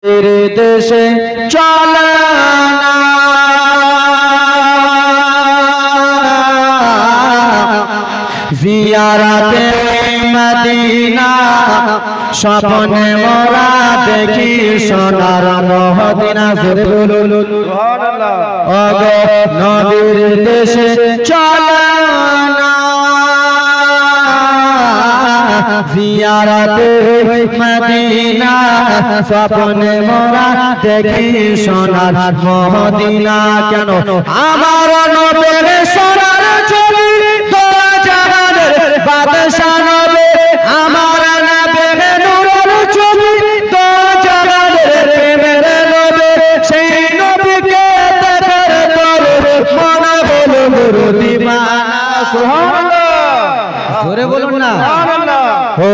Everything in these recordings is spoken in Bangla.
तेरे देशे चलना जियारते मदीना स्वप्ने मोरा देखी सोनार मदीना जोरे बोलुन सुबहानाल्लाह ओगो नबीर देशे चलना जियारते मदीना स्वप्ने मोरा देखी सोनार मदीना केनो आमार नबीर सोनार छवि तो জাহানের বাদশা নবী আমার নবীর নূরের ছবি তো জাহানের প্রেমের নবী সেই নবীকে দেখার তরে মন হলো গুরু দিবানা সুবহানাল্লাহ জোরে বলুন না সুবহানাল্লাহ ও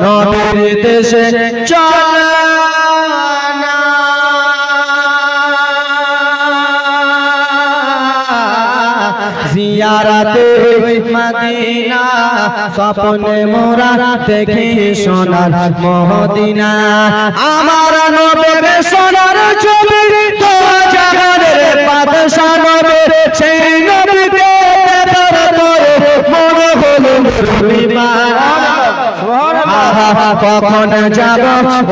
নবীর দেশে চলনা জিয়ারতে মদিনা স্বপ্নে মোরা দেখি সোনার মদিনা আমার নবীর সোনার ছবি তো জাহানের বাদশা নবী সেই নবীকে দেখার পরে মন হলো দিবানা কখন যাব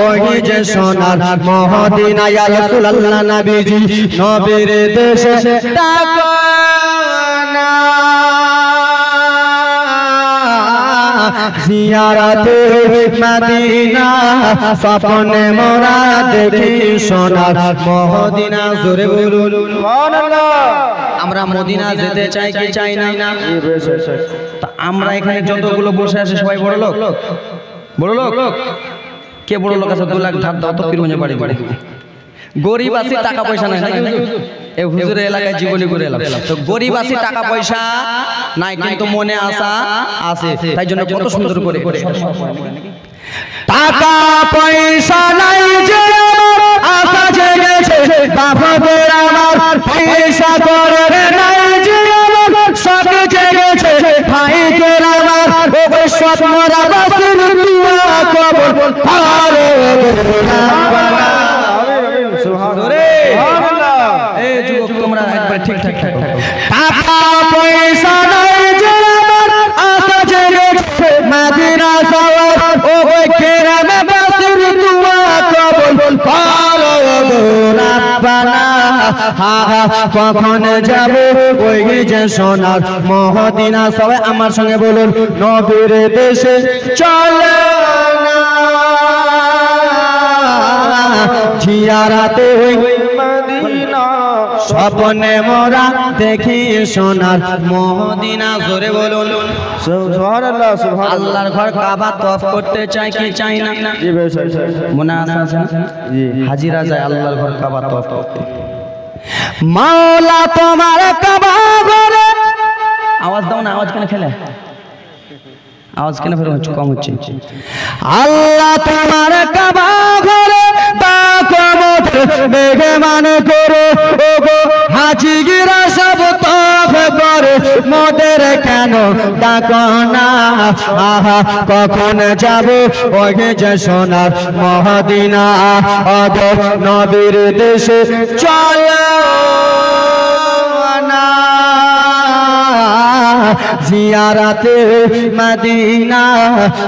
ওই যে সোনার মদিনা ইয়া রাসূলুল্লাহ নবীজি নবীর দেশে ডাকা জিয়ারতে মদিনা স্বপ্নে মোরা দেখি সোনার মদিনা জোরে বলুন সুবহানাল্লাহ আমরা মদিনা যেতে চাই কি চাই না তা আমরা এখানে যতগুলো বসে আছে সবাই বড় লোক কে বড় লোক আছে 2 লাখ ধার দাও তো পীরগঞ্জে বাড়ি গরিব আছে টাকা পয়সা নাই এই হুজুরের এলাকায় জীবনী করে এলাম তো গরিব আছে টাকা পয়সা নাই কিন্তু মনে আশা আছে তাই জন্য কত সুন্দর করে টাকা পয়সা নাই যে আশা জেগেছে বাপের আমার পয়সা করে নাই যে আমার সব জেগেছে ভাইদের আমার ওই স্বপ্নরা বাসির দুয়া কবর পারে সুবহানাল্লাহ এই যুবক তোমরা একবার ঠিক থাকো টাকা পয়সা নাই যে আমার আশা জেগেছে মদিনা যাওয়ার ওই কেরামে বাসির দুয়া কবুল করো রব্বানা কখন যাব ওই যে সোনার মদিনা সবাই আমার সঙ্গে বলুন নবীর দেশে চলো জিয়ারতে মদিনা স্বপ্নে মোরা দেখি সোনার মদিনা জোরে বলুন সুবহানাল্লাহ সুবহানাল্লাহ আল্লাহর ঘর কাবা তওয়াফ করতে চাই কি চাই না জি ভাই মনে আছে না জি হাজিরা যায় আল্লাহর ঘর কাবা তওয়াফ করতে মাওলা তোমার কাবা ঘরে আওয়াজ দাও না আওয়াজ কেন খেলে আওয়াজ কেন ফের কম হচ্ছে আল্লাহ তোমার কাবা ঘরে মেহমান করো ওগো হাজিরা সব তওয়াফ করে মোদের কেন ডাকো না আহা কখন যাব ওই যে সোনার মদিনা ওগো নবীর দেশে চলো না জিয়ারতে মদিনা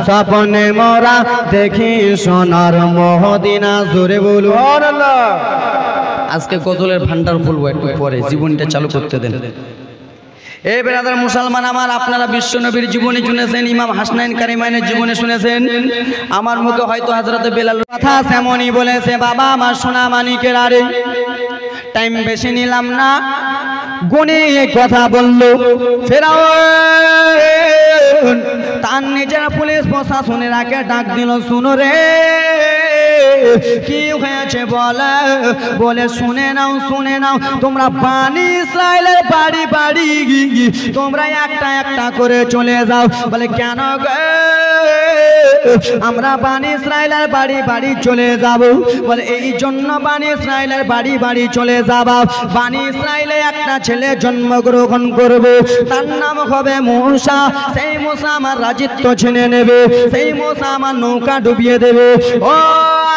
স্বপ্নে মোরা দেখি সোনার মদিনা জোরে বলুন সুবহানাল্লাহ আজকে গজলের ভান্ডার খুলবো একটু পরে জীবনটা চালু করতে দেন এই ব্রাদার মুসলমান আমার আপনারা বিশ্ব নবীর জীবনী শুনেছেন ইমাম হাসনাইন কারিমাইনের জীবনী শুনেছেন আমার মুখে হয়তো হযরত বেলাল কথা তেমনই বলেছে বাবা আমার সোনা মানিকের আরে টাইম বেশি নিলাম না গুনে কথা বলল ফেরাউন তার নিজের পুলিশ প্রশাসনের আগে ডাক দিল শুনো রে কি হয়েছে বলে শুনে নাও তোমরা বানি ইসরাইলের বাড়ি বাড়ি তোমরা একটা একটা করে চলে যাও বলে কেন গো আমরা বানি ইসরাইলের বাড়ি বাড়ি চলে যাব বলে এই জন্য বানি ইসরাইলের বাড়ি বাড়ি চলে যাব বানি ইসরাইলে একটা ছেলে জন্মগ্রহণ করবে তার নাম হবে মূসা সেই মূসা আমার রাজত্ব ছিনে নেবে সেই মূসা আমার নৌকা ডুবিয়ে দেবে ও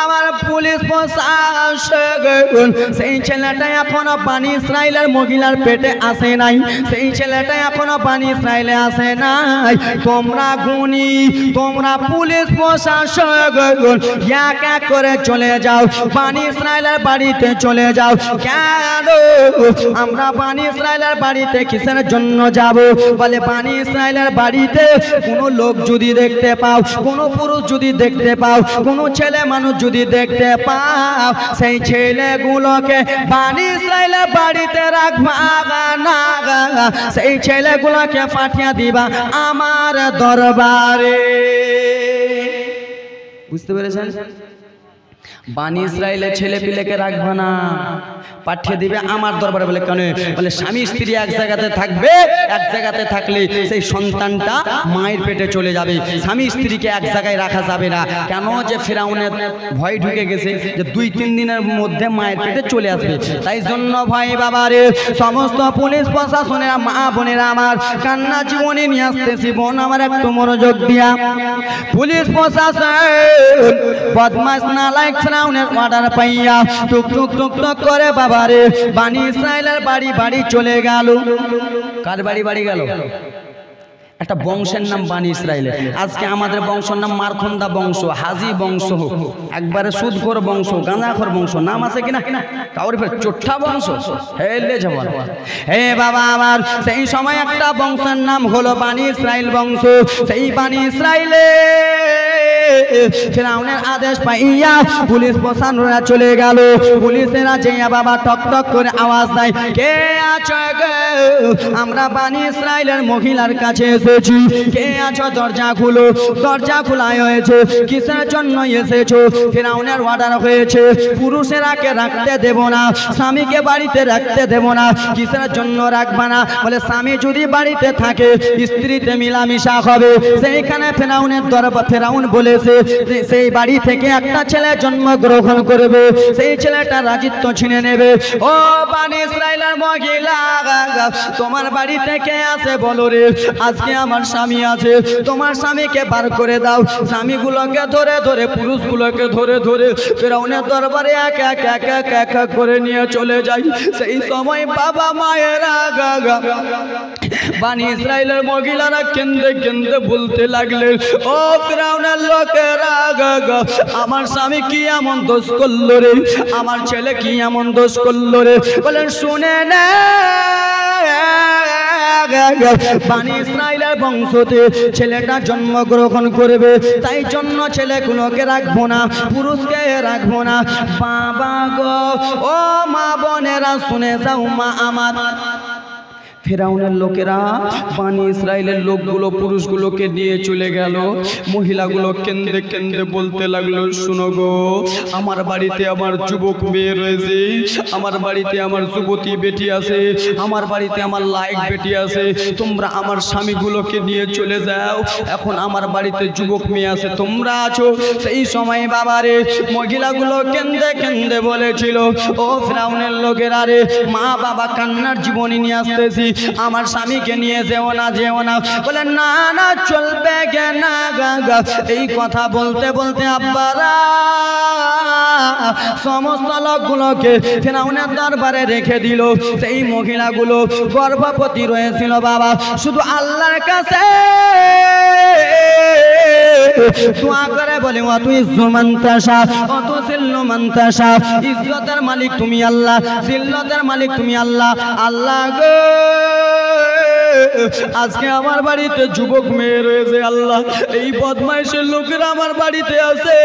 আমার পুলিশ প্রশাসন, সেই ছেলেটা এখনো বানি ইসরাইলের মহিলার পেটে আসে নাই, সেই ছেলেটা এখনো বানি ইসরাইলে আসে নাই। তোমরা গুনি, তোমরা পুলিশ প্রশাসন এক এক করে চলে যাও, বানি ইসরাইলের বাড়িতে চলে যাও। কেন আমরা বানি ইসরাইলের বাড়িতে কিসের জন্য যাব? বলে বানি ইসরাইলের বাড়িতে কোনো লোক যদি দেখতে পাও, কোনো পুরুষ যদি দেখতে পাও, কোনো ছেলে মানুষ যদি দেখতে পাও, সেই ছেলেগুলোকে বানি ইসরাইলের বাড়িতে রাখবা না, সেই ছেলেগুলোকে পাঠিয়ে দিবা আমার দরবারে। বুঝতে পেরেছেন? বানি ইসরাইলের ছেলে পিলেকে রাখবে না, পাঠিয়ে দিবে আমার দরবারে। বলে কেন? বলে স্বামী স্ত্রী এক জায়গাতে থাকবে, এক জায়গাতে থাকলে সেই সন্তানটা মায়ের পেটে চলে যাবে। স্বামী স্ত্রীকে এক জায়গায় রাখা যাবে না। কেন? যে ফেরাউনের ভয় ঢুকে গেছে যে 2-3 দিনের মধ্যে মায়ের পেটে চলে আসবে। তাই জন্য ভাই বাবারে, সমস্ত পুলিশ প্রশাসনের মা বোনেরা আমার, কান্না জীবনে নিয়ে আসতেছি। বোন আমার একটু মনোযোগ দিয়া, পুলিশ প্রশাসন বদমাশ নালায়েক ফেরাউনের অর্ডার পাইয়া টুক টুক টুক টুক করে বাবারে বানি ইসরাইলের বাড়ি বাড়ি চলে গেল। কার বাড়ি বাড়ি গেল? একটা বংশের নাম বানি ইসরাইল। আজকে আমাদের বংশের নাম মারখন্দা বংশ, হাজি বংশ, একবারে সুদখোর বংশ, গাঁজাখোর বংশ, নাম আছে কিনা? কাউরে ফের চোট্টা বংশ হেলে যাব। হে বাবা আমার, সেই সময় একটা বংশের নাম হলো বানি ইসরাইল বংশ। সেই বানি ইসরাইলে ফেরাউনের আদেশ পাইয়া পুলিশ প্রশাসনরা চলে গেল। পুলিশেরা যেয়া বাবা টক টক করে আওয়াজ দেয়, কে আছো গো? আমরা বানি ইসরাইলের মহিলার কাছে এসেছি, কে আছো? দরজা খুলো। দরজা খোলাই হয়েছে। কিসের জন্য এসেছো? ফেরাউনের অর্ডার হয়েছে পুরুষেরাকে রাখতে দেব না, স্বামীকে বাড়িতে রাখতে দেব না। কিসের জন্য রাখবা না? বলে স্বামী যদি বাড়িতে থাকে স্ত্রীতে মিলামিশা হবে। সেইখানে ফেরাউনের দরবার, ফেরাউন বলেছে সেই বাড়ি থেকে একটা ছেলে জন্মগ্রহণ করবে, সেই ছেলেটা রাজিত্ব ছিনে নেবে। ও বানি ইসরাইলের মহিলা, তোমার বাড়ি থেকে আসে বলো রে, আজকে আমার স্বামী আছে, তোমার স্বামীকে বার করে দাও। স্বামীগুলোকে ধরে ধরে, পুরুষগুলোকে ধরে ধরে ফেরাউনের দরবারে এক এক এক এক এক এক করে নিয়ে চলে যায়। সেই সময় বাবা মায়েরা বানি ইসরাইলের মহিলারা কেন্দ্রে কেন্দ্রে বলতে লাগলে, ও ফেরাউনের লোকেরা, আমার স্বামী কি এমন দোষ করলো রে, আমার ছেলে কি এমন দোষ করলো রে? বলেন শুনে না, বানি ইসরাইলের বংশতে ছেলেটা জন্মগ্রহণ করবে, তাই জন্য ছেলেগুলোকে রাখবো না, পুরুষকে রাখবো না। বাবা গো, ও মা বোনেরা শুনে যাও মা আমার। ফেরাউনের লোকেরা বানি ইসরাইলের লোকগুলো পুরুষগুলোকে নিয়ে চলে গেল। মহিলাগুলো কেন্দ্রে কেন্দ্রে বলতে লাগলো, শুনো গো, আমার বাড়িতে আমার যুবক মেয়ে রয়েছে, আমার বাড়িতে আমার যুবতী বেটি আছে, আমার বাড়িতে আমার লায়ক বেটি আছে, তোমরা আমার স্বামীগুলোকে নিয়ে চলে যাও। এখন আমার বাড়িতে যুবক মেয়ে আছে, তোমরা আছো। সেই সময় বাবারে মহিলাগুলো কেন্দ্রে কেন্দ্রে বলেছিল, ও ফেরাউনের লোকেরা রে, মা বাবা কান্নার জীবনী নিয়ে আসতেছি, আমার স্বামীকে নিয়ে যেও না, যেও না। বলে না না, চলবে গে না গা। এই কথা বলতে বলতে আব্বারা সমস্ত লোকগুলোকে ফেরাউনের দরবারে রেখে দিল। সেই মহিলাগুলো গর্ভবতী রয়েছিল বাবা, শুধু আল্লাহর কাছে দোয়া করে বলে, ও তুই জুমান্তাসা, ও তুই সিল্লুমান্তাসা, ইজ্জতের মালিক তুমি আল্লাহ, জিল্লতের মালিক তুমি আল্লাহ। আল্লাহ গো, আজকে আমার বাড়িতে যুবক মেয়ে রয়েছে, আল্লাহ এই বদমাইশের লোকেরা আমার বাড়িতে আছে,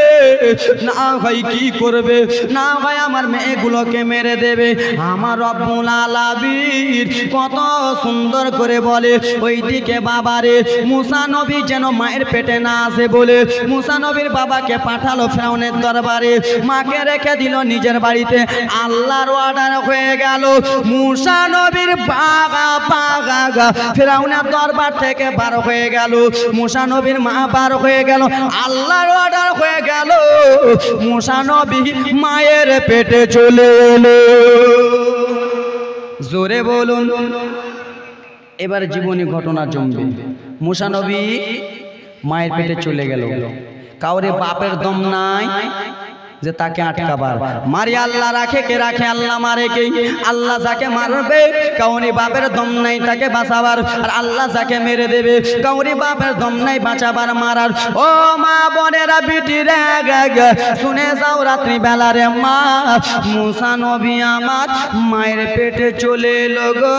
না ভাই কি করবে, না ভাই আমার মেয়েগুলোকে মেরে দেবে। আমার রব্বুল আলামিন কত সুন্দর করে বলে, ওইদিকে বাবারে মুসা নবী যেন মায়ের পেটে না আসে বলে মুসা নবীর বাবাকে পাঠালো ফেরাউনের দরবারে, মাকে রেখে দিল নিজের বাড়িতে। আল্লাহর অর্ডার হয়ে গেল, মুসা নবীর বাবা ফেরাউনের দরবার থেকে বার হয়ে গেল, মুসা নবীর মা বার হয়ে গেল। আল্লাহর অর্ডার হয়ে গেল, মুসা নবী মায়ের পেটে চলে এলো। জোরে বলুন। এবার জীবনী ঘটনা জমবে। মুসা নবী মায়ের পেটে চলে গেল, কাউরে বাপের দম নাই, যে তাকে আটকাবার। মারি আল্লাহ রাখে, কে রাখে? আল্লাহ মারে কে? আল্লাহ যাকে মারবে কাউরি বাপের দম নাই তাকে বাঁচাবার, আর আল্লাহ যাকে মেরে দেবে কাউরি বাপের দম নাই বাঁচাবার মারার। ও মা বোনেরা বিটিরে শুনে যাও রাত্রি বেলা রে মা, মুসা নবী আমার মায়ের পেটে চলে এলো গো,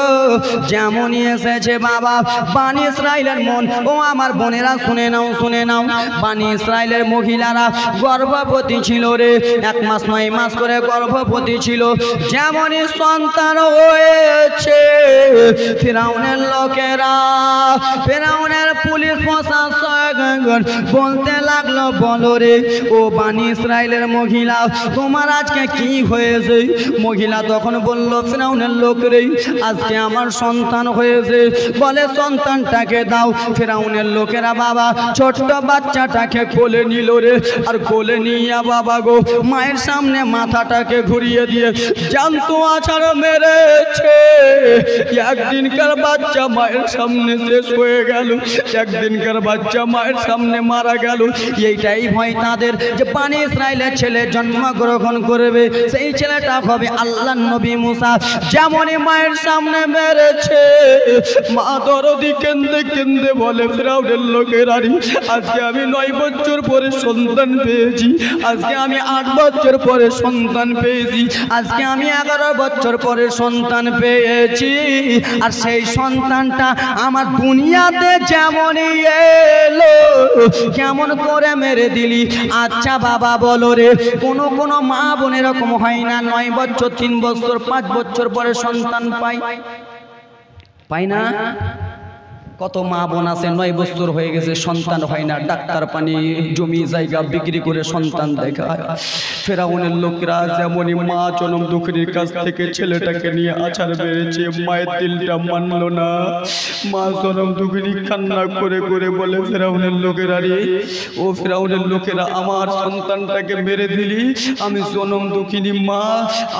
যেমনই এসেছে বাবা বানি ইসরাইলের মন। ও আমার বোনেরা শুনে নাও, শুনে নাও, বানি ইসরাইলের মহিলারা গর্ভবতী ছিল রে, 1 মাস 9 মাস করে গর্ভবতী ছিল। যেমনই সন্তান হয়েছে ফিরাউনের লোকেরা, ফিরাউনের পুলিশ প্রশাসন বলতে লাগলো, বলো রে ও বানি ইসরাইলের মহিলা তোমার আজকে কি হয়েছে? মহিলা তখন বলল, ফিরাউনের লোক রে আজকে আমার সন্তান হয়েছে। বলে সন্তানটাকে দাও। ফিরাউনের লোকেরা বাবা ছোট্ট বাচ্চাটাকে কোলে নিল রে, আর কোলে নিয়ে বাবা গো মায়ের সামনে মাথাটাকে ঘুরিয়ে দিয়ে জানতো আছাড় মেরেছে। একদিনকার বাচ্চা মায়ের সামনে শেষ হয়ে গেল, একদিনকার বাচ্চা মায়ের সামনে মারা গেল। এইটাই ভয় তাদের যে বানি ইসরাইলের ছেলে জন্মগ্রহণ করবে, সেই ছেলেটা হবে আল্লাহর নবী মুসা। যেমনই মায়ের সামনে মেরেছে মা দরদি কেন্দে কেন্দে বলে, ফিরাউনের লোকেরা আজকে আমি 9 বছর পরে সন্তান পেয়েছি, আজকে আমি 8 বছর পরে সন্তান পেয়েছি, আজকে আমি 11 বছর পরে সন্তান পেয়েছি। আর সেই সন্তানটা আমার দুনিয়াতে যেমনই এলো কেমন করে মেরে দিলি? আচ্ছা বাবা বলো রে, কোনো কোনো মা বোন এরকম হয় না 9 বছর 3 বছর 5 বছর পরে সন্তান পায় না? কত মা বোন আছে 9 বছর হয়ে গেছে সন্তান হয় না, ডাক্তার পানি জমি জায়গা বিক্রি করে সন্তান দেখায়। ফেরাউনের লোকেরা যেমনই মা জনম দুঃখীর কাছ থেকে ছেলেটাকে নিয়ে আছাড় বেড়েছে, মায়ের দিলটা মানলো না। মা জনম দুঃখী কান্না করে করে বলে, ফেরাউনের লোকেরা রে ও ফেরাউনের লোকেরা আমার সন্তানটাকে মেরে দিলি, আমি জনম দুঃখিনী মা,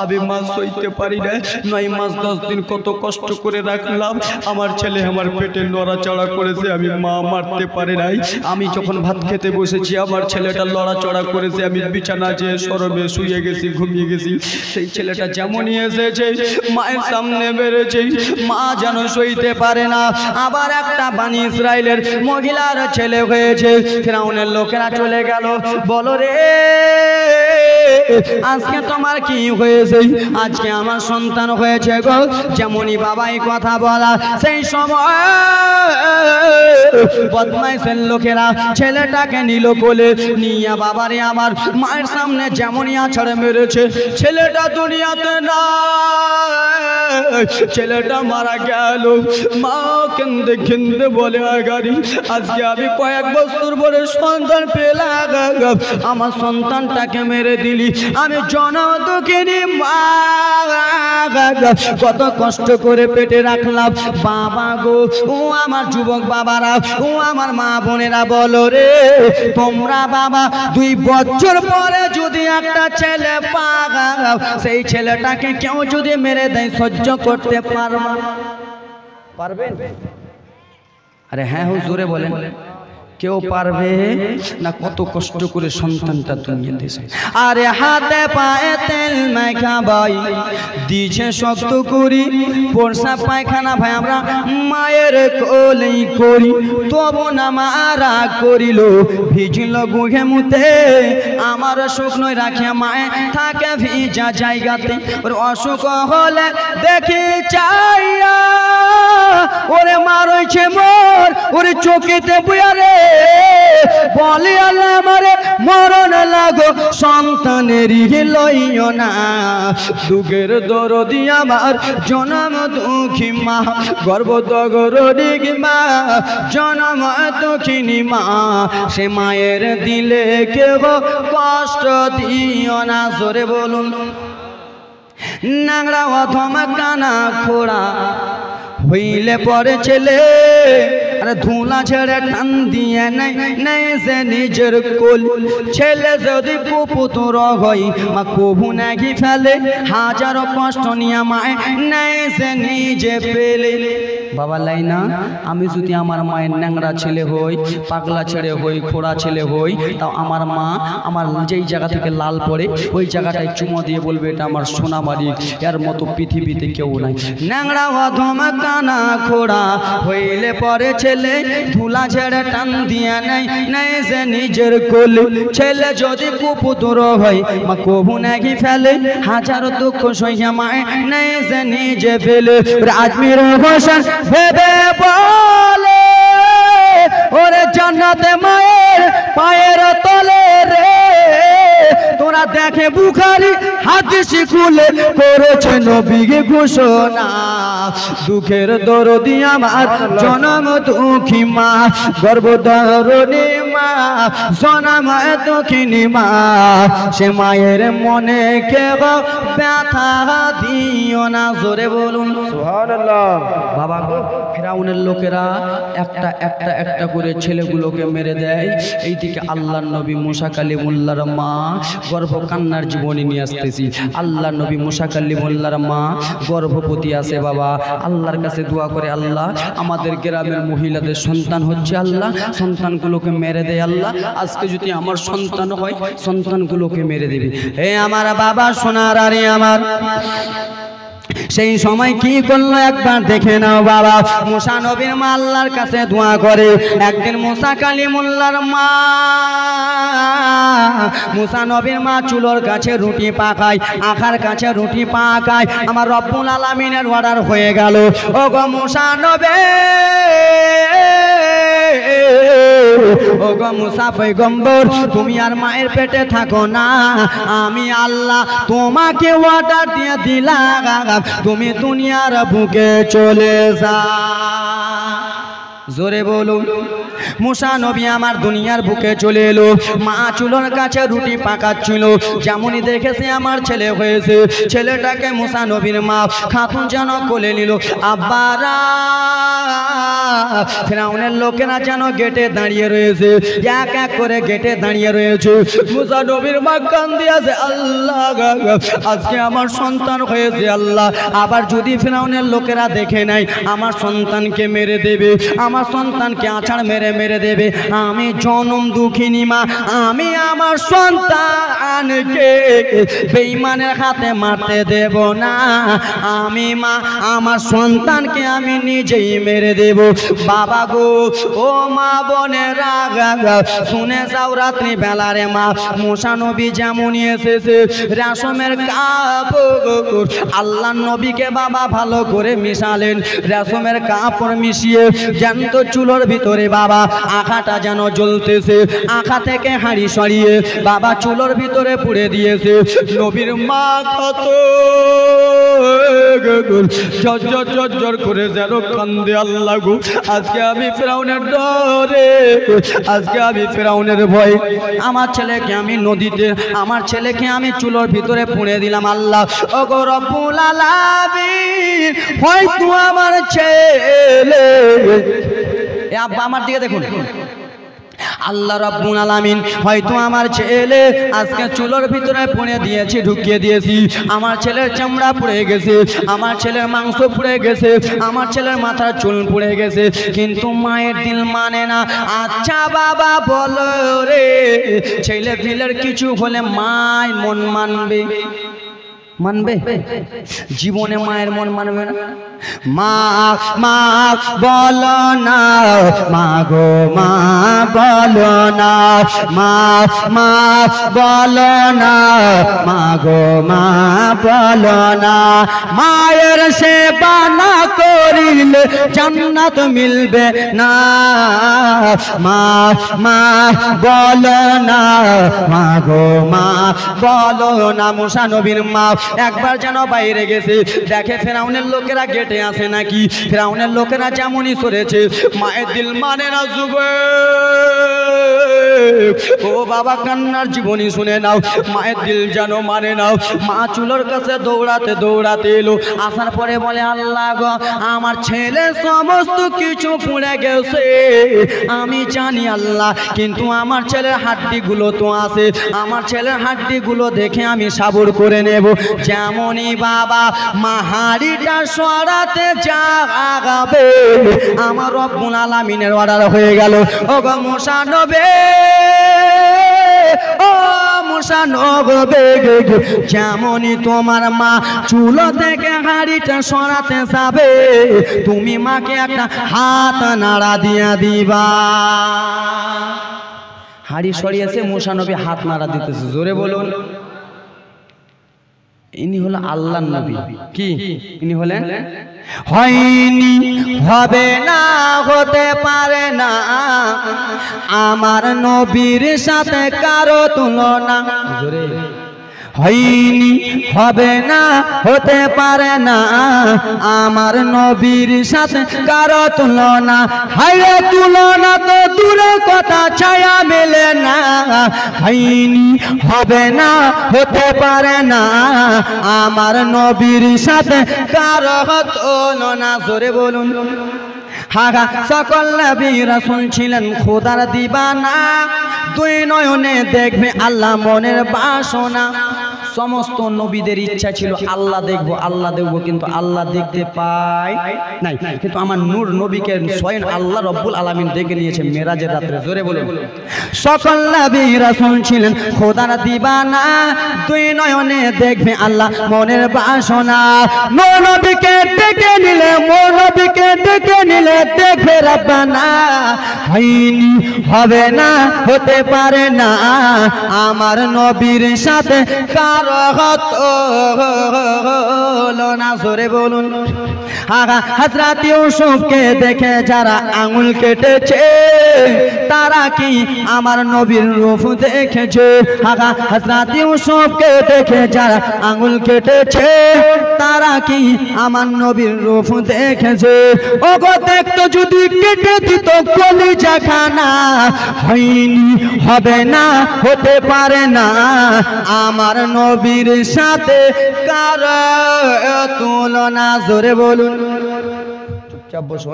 আমি মা সইতে পারি না। 9 মাস 10 দিন কত কষ্ট করে রাখলাম, আমার ছেলে আমার পেটে লড়াচড়া করেছে, আমি মা মারতে পারি নাই। আমি যখন ভাত খেতে বসেছি আমার ছেলেটা লড়াচড়া করেছে, আমি বিছানা যেয়ে সরবে শুয়ে গেছি, ঘুমিয়ে গেছি। সেই ছেলেটা যেমনই এসেছে মায়ের সামনে মেরেছে, মা যেন সইতে পারে না। আবার একটা বানি ইসরাইলের মহিলার ছেলে হয়েছে, ফিরাউনের লোকেরা চলে গেল, বলো রে আজকে তোমার কি হয়েছে? আজকে আমার সন্তান হয়েছে গো। যেমনই বাবাই কথা বলা, সেই সময় বদমাইশের লোকেরা ছেলেটাকে নিল কোলে নিয়ে বাবারে আমার মায়ের সামনে যেমনই আছাড়ে মেরেছে, ছেলেটা দুনিয়াতে না, ছেলেটা মারা গেল। মা কেন্দে কেন্দে বলে, আগারি আজকে আমি কয়েক বছর পরে সন্তান পেলাম, আমার সন্তানটাকে মেরে দিলি, আমি জনম দুঃখিনী মা, কত কষ্ট করে পেটে রাখলাম বাবা গো। ও আমার যুবক বাবারা, ও আমার মা বোনেরা বলো রে, তোমরা বাবা 2 বছর পরে যদি একটা ছেলে পাও, সেই ছেলেটাকে কেউ যদি মেরে দেয় সহ্য করতে পারবেন? আরে হ্যাঁ হুজুরে বলেন, কেউ পারবে না? কত কষ্ট করে সন্তানটা দুনিয়া দিয়েছে। আরে হাতে পায়ে তেল মাখা ভাই দিছে শক্ত করি, পরসা পায়খানা ভাই আমরা মায়ের কোলেই করি, তবু না মারা করিল ভিজল গুহে মুতে, আমার শুকনোয় রাখিয়া মায়ে থাকে ভিজা জায়গাতে। ওর অসুখ হলে দেখি চাইয়া ওরে মারছে মোর, ওরে চোখেতে বুয়ারে বলে আল্লাহ আমারে মরণ লাগো সন্তানেরই লইও না, দুঃখের দরদি আমার জনম দুঃখী মা, গর্ব দগরদি মা, জনম দুঃখিনী মা, সে মায়ের দিলে কেউ কষ্ট দিও না। জোরে বলুন। নাংরা অথমা কানা খোড়া হইলে পরে ছেলে আরে ধুলা ছেড়ে টান দিয়ে নেই নেই সে নিজের কোল ছেলে যদি কুপুত্র হয় মা কবু নাকি ফেলে হাজারো কষ্ট নিয়ে মায় নেই সে নিজে পেলে বাবা লাইনা আমি যদি আমার মায়ের ন্যাংরা ছেলে হই পাগলা ছেলে হই খোড়া ছেলে হই তাও আমার মা আমার যেই জায়গা থেকে লাল পড়ে ওই জায়গাটায় চুমো দিয়ে বলবে এটা আমার সোনা মালিক এর মতো পৃথিবীতে কেউ নাই ন্যাংরা অধম কানা খোড়া হইলে পরে ছেলে ধুলা ছেড়ে টান দিয়ে নেই নেই সে নিজের কোল ছেলে যদি কুপুত্র হয় মা কবু নাকি ফেলে হাজারো দুঃখ সইয়া মায় নেই সে নিজে ফেলে রাজমির হোসেন ভেবে বলে ওরে জান্নাতে মায়ের পায়ের তলে রে তোরা দেখে বুখারী হাদিস খুলে করেছে নবীকে ঘোষণা দুঃখের দরদি আমার জনম দুঃখী মা গর্ভধারিণী মা জনম দুঃখিনী মা সে মায়ের মনে কে ব্যথা দিও না জোরে বলুন সুবহানাল্লাহ বাবা গো ফিরাউনের লোকেরা একটা একটা একটা করে ছেলেগুলোকে মেরে দেয় এইদিকে আল্লাহর নবী মুসা কালিমুল্লাহর মা গর্ভ কান্নার জীবনী নিয়ে আসতেছি আল্লাহর নবী মুসা কালিমুল্লাহর মা গর্ভবতী আছে বাবা আল্লাহর কাছে দোয়া করে আল্লাহ আমাদের গ্রামের মহিলাদের সন্তান হচ্ছে আল্লাহ সন্তানগুলোকে মেরে দেয় আল্লাহ আজকে যদি আমার সন্তান হয় সন্তানগুলোকে মেরে দেবে হে আমার বাবা সোনার আরে আমার সেই সময় কি করলো একবার দেখে নাও বাবা মুসা নবীর মা আল্লাহর কাছে দোয়া করে একদিন মুসা কালিমুল্লাহর মা মুসা নবীর মা চুলোর কাছে রুটি পাকায় আখার কাছে রুটি পাকায় আমার রব্বুল আলামিনের অর্ডার হয়ে গেল ও গো মুসা নবী ও গো মুসা পয়গম্বর তুমি আর মায়ের পেটে থাকো না আমি আল্লাহ তোমাকে অর্ডার দিয়ে দিলাম তুমি দুনিয়ার বুকে চলে যা জোরে বলুন মুসা নবী আমার দুনিয়ার বুকে চলে এলো মা চুলোর কাছে রুটি পাকাচ্ছিল যেমনই দেখেছে আমার ছেলে হয়েছে ছেলেটাকে মুসা নবীর মা খাতুন যেন কোলে নিল আব্বারা ফিরাউনের লোকেরা যেন গেটে দাঁড়িয়ে রয়েছে এক এক করে গেটে দাঁড়িয়ে রয়েছে মুসা নবীর মা কান দিয়েছে আল্লাহ আজকে আমার সন্তান হয়েছে আল্লাহ আবার যদি ফিরাউনের লোকেরা দেখে নাই আমার সন্তানকে মেরে দেবে আমার সন্তানকে আছাড় মেরে মেরে দেবে আমি জনম দুঃখিনী মা আমি আমার সন্তানকে বেঈমানের হাতে মারতে দেব না আমি মা আমার সন্তানকে আমি নিজেই মেরে দেব বাবা গো ও মা বোনেরা শুনে যাও রাত্রি বেলারে মা মুসা নবী যেমনই এসেছে রেশমের কাপড় আল্লাহ নবীকে বাবা ভালো করে মিশালেন রেশমের কাপড় মিশিয়ে জ্যান্ত চুলোর ভিতরে বাবা আখাটা যেন জ্বলতেছে আখা থেকে হাঁড়ি সরিয়ে বাবা চুলোর ভিতরে পুড়ে দিয়েছে নবীর মা কত ঝরঝর ঝরঝর করে যেন কান্দে আল্লাহ গো আজকে আমি ফিরাউনের ডরে আজকে আমি ফিরাউনের ভয় আমার ছেলেকে আমি নদীতে আমার ছেলেকে আমি চুলোর ভিতরে পুড়ে দিলাম আল্লাহ ও গো রব্বুল আলামিন হয়তো আমার ছেলে এ আব্বা আমার দিকে দেখুন আল্লাহ রাব্বুল আলামিন হয়তো আমার ছেলে আজকে চুলোর ভিতরে পুড়ে দিয়েছি ঢুকিয়ে দিয়েছি আমার ছেলের চামড়া পুড়ে গেছে আমার ছেলের মাংস পুড়ে গেছে আমার ছেলের মাথার চুল পুড়ে গেছে কিন্তু মায়ের দিল মানে না আচ্ছা বাবা বলো রে ছেলে ফিলের কিছু হলে মায় মন মানবে মানবে জীবনে মায়ের মন মানবে না মা মা বলো না মা গো মা বলো না মা মা বলো না মা গো মা বলো না মায়ের সেবা না করিলে জান্নাত মিলবে না মা মা বলো না মা গো মা বলো না মুসা নবীর মা একবার যেন বাইরে গেছে দেখে ফিরাউনের লোকেরা গেটে আসে নাকি ফিরাউনের লোকেরা যেমনই সরেছে মায়ের দিল মানে না যুবক ও বাবা কান্নার জীবনী শুনে নাও, মায়ের দিল যেন মানে নাও। মা চুলোর কাছে দৌড়াতে দৌড়াতে এলো, আসার পরে বলে আল্লাহ গো আমার ছেলে সমস্ত কিছু পুড়ে গেছে আমি জানি আল্লাহ, কিন্তু আমার ছেলের হাড্ডিগুলো তো আছে, আমার ছেলের হাড্ডিগুলো দেখে আমি সাবর করে নেব। যেমনই বাবা মা হাড়িটা সরাতে যাবে আমার রব্বুল আলামিনের অর্ডার হয়ে গেল, ও গো মুসা নবী, ও মুসা নবী, যেমনই তোমার মা চুলো থেকে হাড়িটা সরাতে যাবে তুমি মাকে একটা হাত নাড়া দিয়া দিবা। হাড়ি সরিয়েছে, মুসা নবী হাত নাড়া দিতেছে, জোরে বলুন। ইনি হলো আল্লাহর নবী। কি ইনি হলেন? হয়নি, হবে না, হতে পারে না আমার নবীর সাথে কারো তুলনা। জোরে। হয়নি, হবে না, হতে পারে না আমার নবীর সাথে কারো তুলনা। হায় তুলনা তো দূরের কথা, ছায়া মেলে না। হয়নি, হবে না, হতে পারে না আমার নবীর সাথে কারো তুলনা। জোরে বলুন। হাগা সকল নবী রাসূল ছিলেন খোদার দিবানা, দুই নয়নে দেখবে আল্লাহ মনের বাসনা। সমস্ত নবীদের ইচ্ছা ছিল আল্লাহ দেখবো আল্লাহ দেখবো, কিন্তু আল্লাহ দেখতে পায় নাই। কিন্তু আমার নূর নবীকে স্বয়ং আল্লাহ রব্বুল আলামিন দেখে নিয়েছে মেরাজের রাত্রে। জোরে বলুন। সকল নবী রাসূল ছিলেন খোদার দিবানা, দুই নয়নে দেখবে আল্লাহ মনের বাসনা। নবীকে ডেকে নিলে, নবীকে ডেকে নিলে দেখবে রব্বানা। হয়নি, হবে না, হতে পারে না আমার নবীর সাথে কারো তুলনা। জোরে বলুন। হযরত ইউসুফকে দেখে যারা আঙুল কেটেছে তারা কি আমার নবীর রূপ দেখেছে? হযরত ইউসুফকে দেখে যারা আঙুল কেটেছে তারা কি আমার নবীর রূপ দেখেছে? ওগো দেখতো যদি কেটে দিত কলিজাখানা। হয়নি, হবে না, হতে পারে না আমার নবীর সাথে কারো তুলনা। জোরে বলুন। চুপচাপ বসো।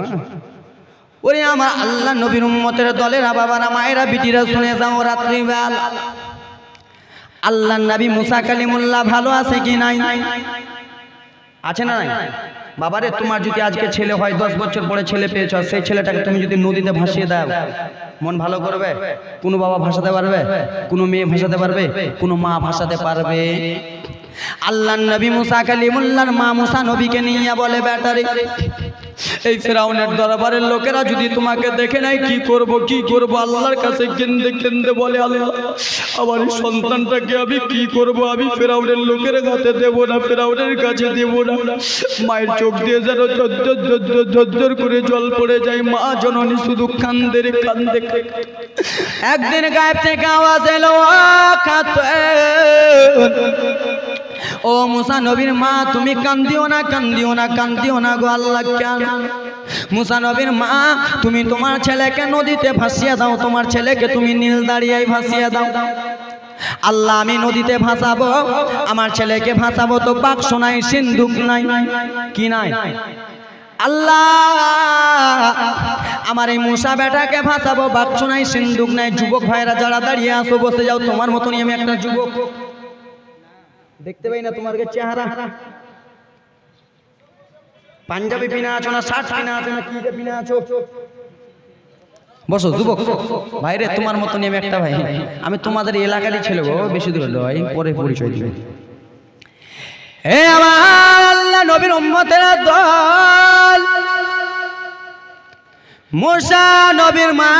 ওরে আমার আল্লাহ নবীর উম্মতের দলেরা, বাবারা, মায়েরা, বিটিরা শুনে যাও, রাত্রিবেলা আল্লাহ নবী মুসা কালিমুল্লাহ ভালো আছে কি নাই? আছে না নাই? বাবারে তোমার যদি আজকে ছেলে হয়, 10 বছর পরে ছেলে পেয়েছ, সেই ছেলেটাকে তুমি যদি নদীতে ভাসিয়ে দাও মন ভালো করবে? কোনো বাবা ভাসাতে পারবে? কোনো মেয়ে ভাসাতে পারবে? কোনো মা ভাসাতে পারবে? আল্লাহ নবী মুসা কালিমুল্লাহর মা মুসা নবীকে নিয়ে বলে, বেটারে এই ফেরাউনের দরবারের লোকেরা যদি তোমাকে দেখে নাই কি করব, কি করব? আল্লাহর কাছে কেন্দে কেন্দে বলে, আল্লাহ আমার এই সন্তানটাকে আমি কি করব? আমি ফেরাউনের লোকের হাতে দেব না, ফেরাউনের কাছে দেব না। মায়ের চোখ দিয়ে যেন ঝরঝর করে জল পড়ে যায়। মা জননী শুধু কান্দে রে কান্দে। একদিন গায়েব থেকে আওয়াজ এলো, ও মুসা নবীর মা তুমি কান্দিও না, কান্দিও না, কান্দিও না গো। আল্লাহ কেন? মুসা নবীর মা তুমি তোমার ছেলেকে নদীতে ভাসিয়ে দাও, তোমার ছেলেকে তুমি নীল দাঁড়িয়ায় ভাসিয়ে দাও। আল্লাহ আমি নদীতে ভাসাবো, আমার ছেলেকে ভাসাবো তো বাক্স নাই, সিন্ধুক নাই, কি নাই? আল্লাহ আমার এই মুসা বেটাকে ভাসাবো, বাক্স নাই, সিন্ধুক নাই। যুবক ভাইরা যারা দাঁড়িয়ে আসো, বসে যাও, তোমার মতনই আমি একটা যুবক। দেখতে পাই না তোমার চেহারা? পাঞ্জাবি পিনা আছো না, শার্ট পিনা আছো না, কি পিনা আছো? বসো যুবক ভাইরে, তোমার মতনই আমি একটা ভাই। আমি তোমাদের এলাকারই ছেলে গো, বেশি দূরে নয়, পরে পরিচয় দিবে। হে আমার আল্লাহ নবীর উম্মতেরা দল, মুসা নবীর মা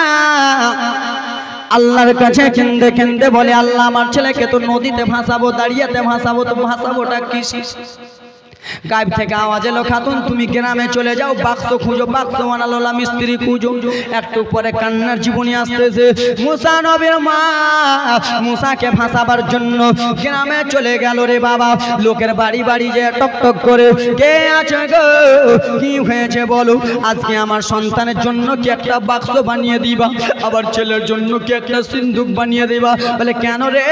আল্লাহর কাছে কেন্দে কেন্দে বলে, আল্লাহ আমার ছেলেকে তো নদীতে ভাসাবো, দাঁড়িয়েতে ভাসাবো, তো ভাসাবোটা কি? গায়েব থেকে আওয়াজ এলো, খাতুন তুমি গ্রামে চলে যাও, বাক্স খুঁজো, বাক্স বানালো মিস্ত্রি খুঁজো। একটু পরে কান্নার জীবনী আসতেছে। মুসা নবীর মা মুসাকে ভাসাবার জন্য গ্রামে চলে গেল রে বাবা। লোকের বাড়ি বাড়ি যে টক টক করে, কে আছে গো, কি হয়েছে বলো, আজকে আমার সন্তানের জন্য কি একটা বাক্স বানিয়ে দিবা, আবার ছেলের জন্য কি একটা সিন্দুক বানিয়ে দিবা। বলে কেন রে,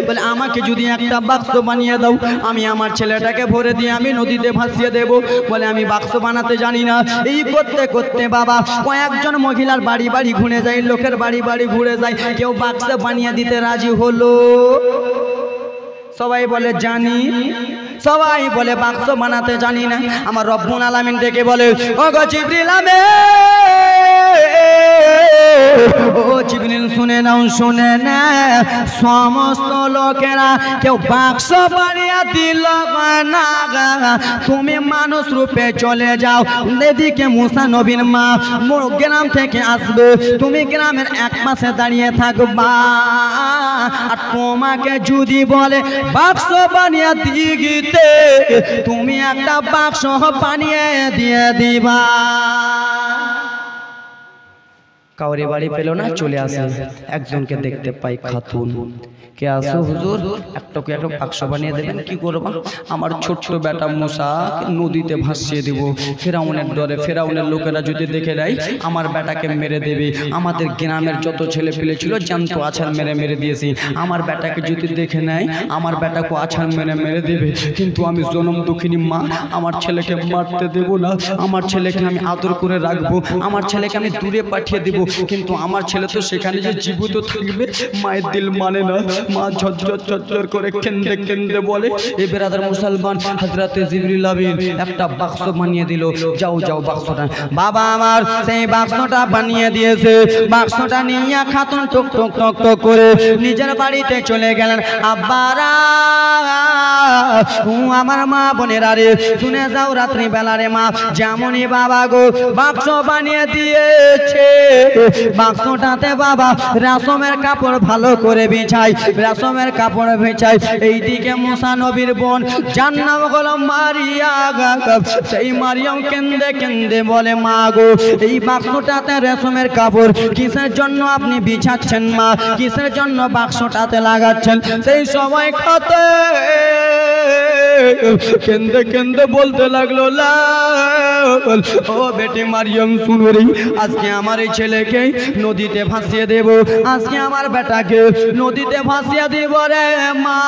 বলে আমাকে যদি একটা বাক্স বানিয়ে দাও, আমি আমার ছেলেটাকে ভরে দিয়ে আমি নদীতে ভাসিয়ে দেব। বলে আমি বাক্স বানাতে জানি না। এই করতে করতে বাবা কয়েকজন মহিলার বাড়ি বাড়ি ঘুরে যায়, লোকের বাড়ি বাড়ি ঘুরে যায়, কেউ বাক্স বানিয়ে দিতে রাজি হলো। সবাই বলে জানি, সবাই বলে বাক্স বানাতে জানি না। আমার রব্বুল আলামিন ডেকে বলে, ও গো জিবরিল ও জিবরিল শুনে নাও, শুনে না, সমস্ত লোকেরা কেউ বাক্স বানিয়ে দিল না, তুমি মানুষ রূপে চলে যাও। এদিকে মুসা নবীর মা গ্রাম থেকে আসবে, তুমি গ্রামের এক পাশে দাঁড়িয়ে থাকবা, আর তোমাকে যদি বলে বাক্স বানিয়ে দিতে, তুমি একটা বাক্স বানিয়ে দিয়ে দিবা। কাউরে বাড়ি পেল না, চলে আসে, একজনকে দেখতে পাই, খাতুন, কে আসো হুজুর, একটা বাক্স বানিয়ে দেবেন। কি করবো, আমার ছোট্ট বেটা মুসা নদীতে ভাসিয়ে দেব, ফেরাউনের ডরে, ফেরাউনের লোকেরা যদি দেখে দেয় আমার বেটাকে মেরে দেবে। আমাদের গ্রামের যত ছেলে পেলে ছিল জানতো আছাড় মেরে মেরে দিয়েছি, আমার বেটাকে যদি দেখে নেয় আমার বেটাকে আছাড় মেরে মেরে দেবে। কিন্তু আমি জনম দুঃখিনী মা, আমার ছেলেকে মারতে দেব না, আমার ছেলেকে আমি আদর করে রাখবো, আমার ছেলেকে আমি দূরে পাঠিয়ে দেব। কিন্তু আমার ছেলে তো সেখানে যে জীবিত থাকবে, মায়ের দিল মানে না। মা ঝরঝর ঝরঝর করে কেন্দে কেন্দে বলে, এ বেরাদার মুসলমান, হযরতে জিবরিল আমিন একটা বাক্স বানিয়ে দিল, যাও যাও বাক্সটা। বাবা আমার সেই বাক্সটা বানিয়ে দিয়েছে। বাক্সটা নিয়ে খাতুন টক টক টক টক করে নিজের বাড়িতে চলে গেলেন। আব্বারা, আমার মা বোনেরা রে, শুনে যাও রাত্রি বেলা রে মা, যেমনই বাবা গো বাক্স বানিয়ে দিয়েছে, বাক্সটাতে বাবা রেশমের কাপড় ভালো করে বিছাই, রেশমের কাপড় বিছাই। এইদিকে মুসা নবীর বোন যার নাম হলো মারিয়া, সেই মারিয়াম কেন্দে কেন্দে বলে, মা গো এই বাক্সটাতে রেশমের কাপড় কিসের জন্য আপনি বিছাচ্ছেন মা, কিসের জন্য বাক্সটাতে লাগাচ্ছেন? সেই সময় খাতে কেন্দে কেন্দে বলতে লাগলো, ও বেটি মারিয়াম শুনো রে, আজকে আমার এই ছেলেকে নদীতে ভাসিয়ে দেব, আজকে আমার বেটাকে নদীতে ভাসিয়ে দেব রে মা,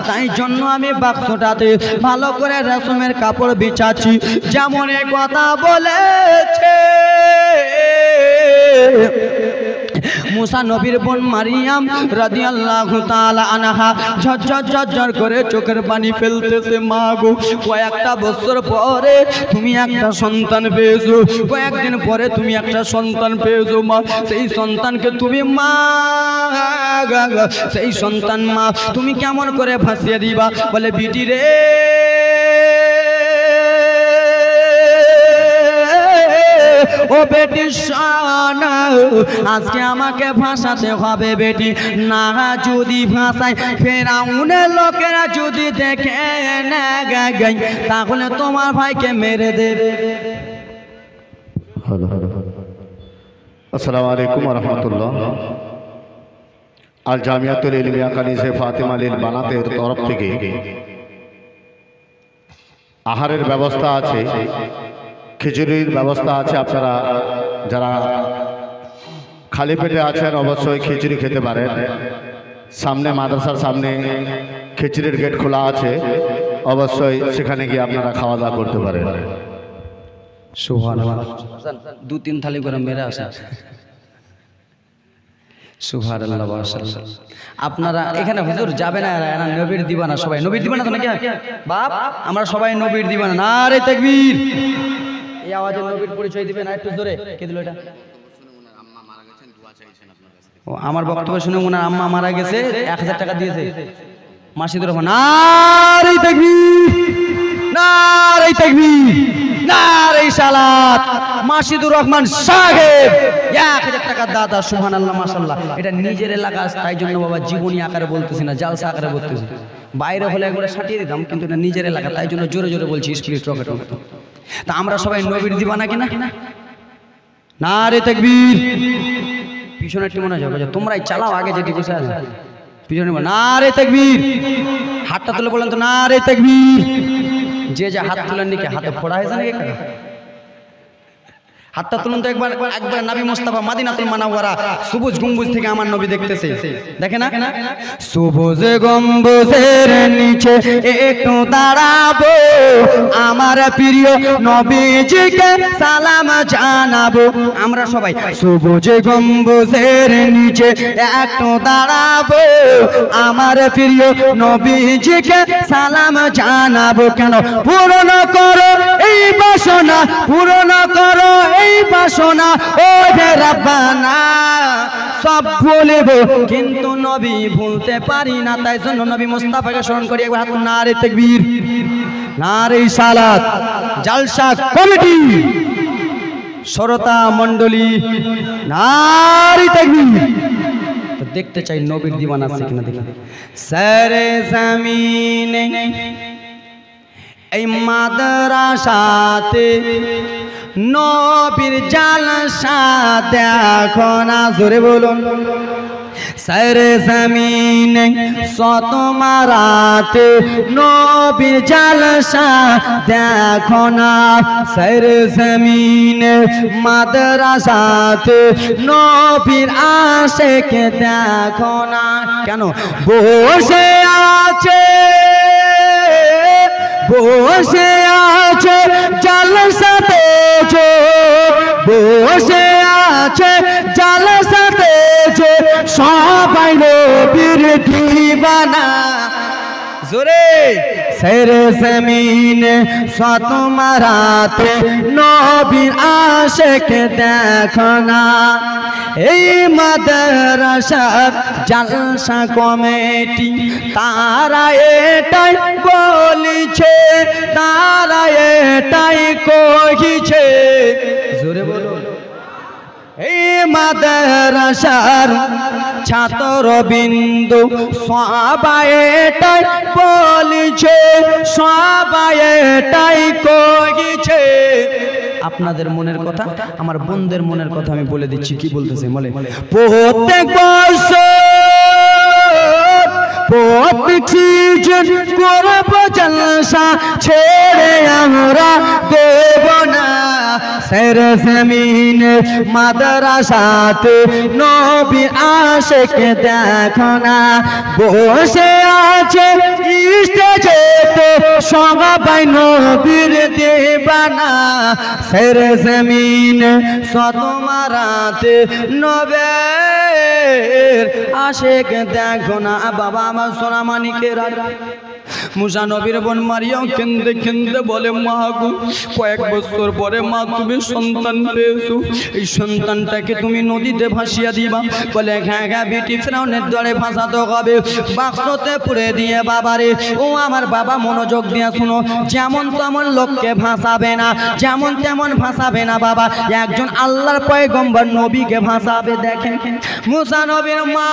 তাই জন্য আমি বাক্সটাতে ভালো করে রেশমের কাপড় বিছাচ্ছি। যেমন কথা বলেছে মুসা নবীর বোন মারিয়াম রাদিয়াল্লাহু তাআলা আনহা ঝরঝর ঝরঝর করে চোখের পানি ফেলতেছে। মা গো কয়েকটা বছর পরে তুমি একটা সন্তান পেয়েছো, কয়েকদিন পরে তুমি একটা সন্তান পেয়েছো মা, সেই সন্তানকে তুমি মা, সেই সন্তান মা তুমি কেমন করে ভাসিয়ে দিবা? বলে বিটি রে, ও বেটি শোনো, আজকে আমাকে ভাসাতে হবে বেটি, না যদি ভাসাই ফেরাউনের লোকেরা যদি দেখে না তাহলে তোমার ভাইকে মেরে দেবে। আসসালামু আলাইকুম ওয়া রাহমাতুল্লাহ। আল জামিয়াতুল ইলমিয়া কানিসে ফাতেমা লিল বানাতের তরফ থেকে আহারের ব্যবস্থা আছে, খিচুড়ির ব্যবস্থা আছে। আপনারা যারা খালি পেটে আছেন অবশ্যই খিচুড়ি খেতে পারেন। সামনে মাদ্রাসার সামনে খিচুড়ির গেট খোলা আছে, অবশ্যই সেখানে গিয়ে আপনারা খাওয়া দাওয়া করতে পারেন। সুবহানাল্লাহ, 2-3 থালি করে মেরে আসেন। সুবহানাল্লাহ, মাশাআল্লাহ। আপনারা এখানে হুজুর যাবে না, এরা নবীর দিবানা, সবাই নবীর দিবানা তো নাকি বাপ, আমরা সবাই নবীর দিবানা। নারে তাকবীর। এই আওয়াজে নবীর পরিচয় দিবেন না, একটু জোরে। কে দিল এটা? ও আমার বক্তব্য শুনে ওনার আম্মা মারা গেছে, 1000 টাকা দিয়েছে মাসিদুর রহমান। নারে তাকবীর, নারে তাকবীর, নারে সালাত। মাসিদুর রহমান সাহেব 1000 টাকা দাদা। সুবহানাল্লাহ, মাশাআল্লাহ। এটা নিজের এলাকা, তাই জন্য বাবা জীবনী আকারে বলতেছি না, জালসা আকারে বলতেছি। বাইরে হলে একবারে সাটিয়ে দিতাম, কিন্তু এটা নিজের এলাকা, তাই জন্য জোরে জোরে বলছি স্পিরিট রকেট রকেট। তা আমরা সবাই নবীর দিবানা কিনা? নারে তাকবীর। পিছনে টি মনে যাবে, তোমরাই চালাও, আগে যেটি বসে আছে পিছনে নারে তাকবীর। হাতটা তুলে বলেন তো নারে তাকবীর। যে যে হাত তুলেন নাকি হাতে ফোড়া হয়েছে নাকি? হাতটা তুলুন তো একবার, একবার নবী মুস্তাফা মদিনাতুল মুনাওয়ারা সবুজ গম্বুজ থেকে আমার নবী দেখতেছে, দেখে না? সবুজ গম্বুজের নিচে একটু দাঁড়াবো, আমার প্রিয় নবীজিকে সালাম জানাবো। আমরা সবাই সবুজ গম্বুজের নিচে একটু দাঁড়াবো, আমার প্রিয় নবীজিকে সালাম জানাবো। কেন? পূরণ করো এই বাসনা, পূরণ করো এই বাসনা, ও হে রাব্বানা। সব ভুলব কিন্তু নবী ভুলতে পারি না, তাই জন্য নবী মুস্তাফাকে স্মরণ করি। একবার হাত নারে তাকবীর, নারে সালাত। জালসা কমিটি, শ্রোতা মণ্ডলী, নারে তাকবীর। তো দেখতে চাই নবীর দিওয়ানা আছে কিনা, দেখি। সারে জমিনে এই মাদ্রাসাতে নবীর জালসা দেখো না, জোরে বলুন। সারে জমিনে শত মারাতে নবীর জালসা দেখো না, সারে জমিনে মাদ্রাসাতে নবীর আশিক দেখো না। কেন? বসে আছে, বসে আছে জালসাতে, বসে আছে জালসাতে সবাই নবীর দিওয়ানা। জোরে সারে জমিনে শত মারাতে নবীর আশিক দেখো না। এই মাদ্রাসা জালসা কমিটি তারা এটাই বলিছে, তারা এটাই কহিছে, জোরে বলুন। এই মাদ্রাসার ছাত্র বিন্দু সবাই এটাই বলিছে, সবাই এটাই কহিছে। আপনাদের মনের কথা, আমার বোনদের মনের কথা আমি বলে দিচ্ছি, কি বলতেছে বলে। প্রত্যেক বছর প্রত্যেক সিজন করব জলসা, ছেড়ে আমরা দেব না। সারে জমিনে মাদ্রাসাতে নবীর আশিক দেখো না। বসে আছে স্টেজেতে সবাই নবীর দিওয়ানা, সারে জমিনে শত মারাতে নবীর আশিক দেখো না। বাবা আমার সোনা মানিকেরা, মুসা নবীর বোন মারিয়াম কেন্দে কেন্দে বলে, মা গো, কয়েক বছর পরে মা তুমি সন্তান পেয়েছো, এই সন্তানটাকে তুমি নদীতে ভাসিয়ে দিবা। বলে হ্যাঁ হ্যাঁ বেটি, ফেরাউনের দরে ভাসাতে হবে, বাক্সতে পুড়ে দিয়ে। বাবারে ও আমার বাবা, মনোযোগ দিয়ে শুনো, যেমন তেমন লোককে ভাসাবে না, যেমন তেমন ভাসাবে না বাবা, একজন আল্লাহর পয়গম্বর নবীকে ভাসাবে। দেখেন মুসা নবীর মা